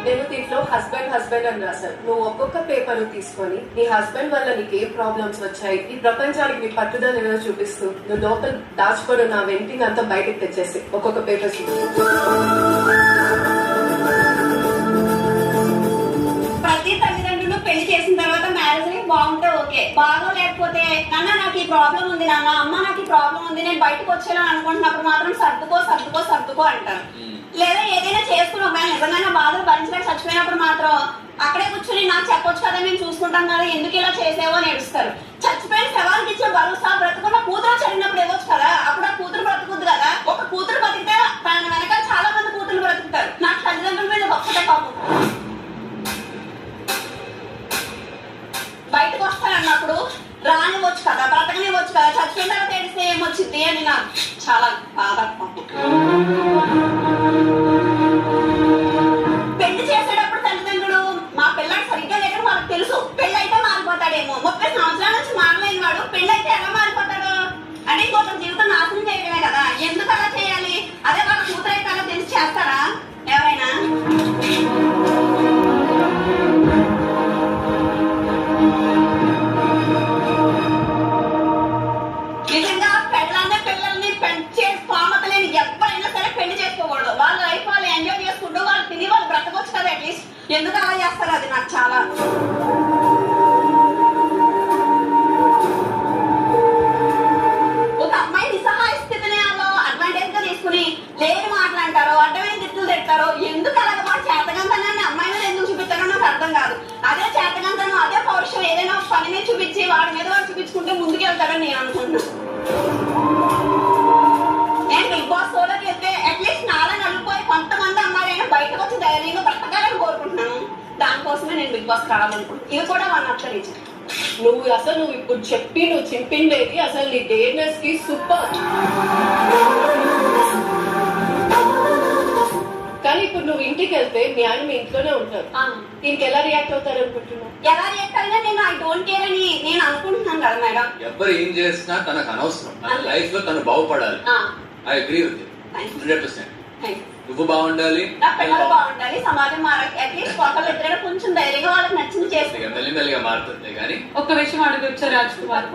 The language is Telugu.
నేను దీంట్లో హస్బెండ్ అని రాశాను. నువ్వు ఒక్కొక్క పేపర్ తీసుకొని నీ హస్బెండ్ వల్ల నీకు ఏ ప్రాబ్లమ్స్ వచ్చాయి, ఈ ప్రపంచానికి నీ పట్టుదల ఏదో చూపిస్తూ నువ్వు లోపల దాచుకొని నా వెంటింగ్ అంతా బయటకు తెచ్చేసి ఒక్కొక్క పేపర్ ప్రతి తల్లిదండ్రులు పెళ్లి చేసిన తర్వాత మ్యారేజ్ బాగుంటే ఓకే, బాగా లేకపోతే నాన్న నాకు ఈ ప్రాబ్లం ఉంది, నాన్న అమ్మ నాకు ఈ ప్రాబ్లం ఉంది, నేను బయటకు వచ్చేలా అనుకుంటున్నప్పుడు మాత్రం సర్దుకో అంటారు. లేదా ఏదైనా చేసుకుని ఒకవేళ నిజంగా బాధలు భరించలేక చచ్చిపోయినప్పుడు మాత్రం అక్కడే కూర్చొని నాకు చెప్పొచ్చు కదా, మేము చూసుకుంటాం కదా, ఎందుకు ఇలా చేసేవో అని ఏడుస్తారు. చచ్చిపోయిన సవాల్కి ఇచ్చే భరోసా బ్రతుకున్న కూతురు చదివినప్పుడు ఇవ్వచ్చు కదా, అప్పుడు ఆ కూతురు బ్రతుకుద్దు కదా. ఒక కూతురు బతికితే తన వెనక చాలా మంది కూతురు బ్రతుకుతారు. నాకు తల్లిదండ్రుల మీద ఒక్కటే పాపం. బయటకు వస్తానన్నప్పుడు రానివ్వచ్చు కదా, బ్రతకనివ్వచ్చు కదా, చచ్చిపోయిన తర్వాత ఏడిస్తే ఏమొచ్చింది అని నాకు చాలా బాధ పాపం. పెళ్లి చేసేటప్పుడు తల్లిదండ్రులు మా పిల్లడు సరిగ్గా లేక వాళ్ళకి తెలుసు, పెళ్లి అయితే మారిపోతాడేమో, 30 సంవత్సరాల నుంచి మారలేని వాడు పెళ్లి అయితే ఎలా మారిపోతాడు అంటే ఇంకొక జీవితం నాశనం చేయడమే కదా. ఎందుకు అలా చేయాలి? అదే వాళ్ళ కూతురు అయితే అలా తెలిసి చేస్తారా ఎవరైనా? నిజంగా పిల్లల్ని పెంచే స్థోమత లేని ఎవరైనా సరే పెళ్లి చేసుకోకూడదు. వాళ్ళ లైఫ్ వాళ్ళు ఎంజాయ్ చేసుకుంటూ వాళ్ళు తిని వాళ్ళు బ్రతకొచ్చు కదా అట్లీస్ట్. ఎందుకు అలా చేస్తారు అది నాకు చాలా ఒక అమ్మాయి నిస్సహాయ స్థితిని అడ్వాంటేజ్ గా తీసుకుని లేని మాట్లాంటారో అడ్డమైన తిట్లు తిడతారో. ఎందుకు అలాగ మా చేతకంతనాన్ని అమ్మాయి మీద ఎందుకు చూపిస్తారో నాకు అర్థం కాదు. అదే చేతకంతనం అదే పౌరుషం ఏదైనా పని మీద చూపించి వాడి మీద వాడు చూపించుకుంటే ముందుకు వెళ్తారని నేను అనుకుంటున్నాను. నేను బిగ్ బాస్ షోలోకి వెళ్తే అట్లీస్ట్ నాలా నలుగుపోయి కొంతమంది అమ్మాయిలైనా బయటకు వచ్చి ధైర్యంగా బ్రతకాలని కోరుకుంటున్నాను. దానికోసమే నేను బిగ్ బాస్ రావాలనుకుంటున్నాను. ఇది కూడా వన్ ఆఫ్ ద రీజన్. నువ్వు ఇప్పుడు నువ్వు చింపిండేది అసలు నీ డేర్నెస్ కి సూపర్. కానీ ఇప్పుడు నువ్వు ఇంటికి వెళ్తే మీ ఆయన మీ ఇంట్లోనే ఉంటారు, దీనికి ఎలా రియాక్ట్ అవుతారు అనుకుంటున్నావు? ఎలా రియాక్ట్ అయినా నేను ఐ డోంట్ కేర్ అని నేను అనుకుంటున్నాను కదా మేడం. ఎవరు ఏం చేసినా తనకు అనవసరం, తన లైఫ్ లో తను బాగుపడాలి. I agree with you 100%. నువ్వు బాగుండాలి, నా పిల్లలు బాగుండాలి, సమాజం మారాలి. అట్లీస్ట్ ఒకళ్ళు ఇద్దరు కొంచెం ధైర్యంగా వాళ్ళకి నచ్చింది చేస్తే మెల్లిమెల్లిగా మారుతుంది. కానీ ఒక్క విషయం అడగొచ్చా రాజ్ కుమార్?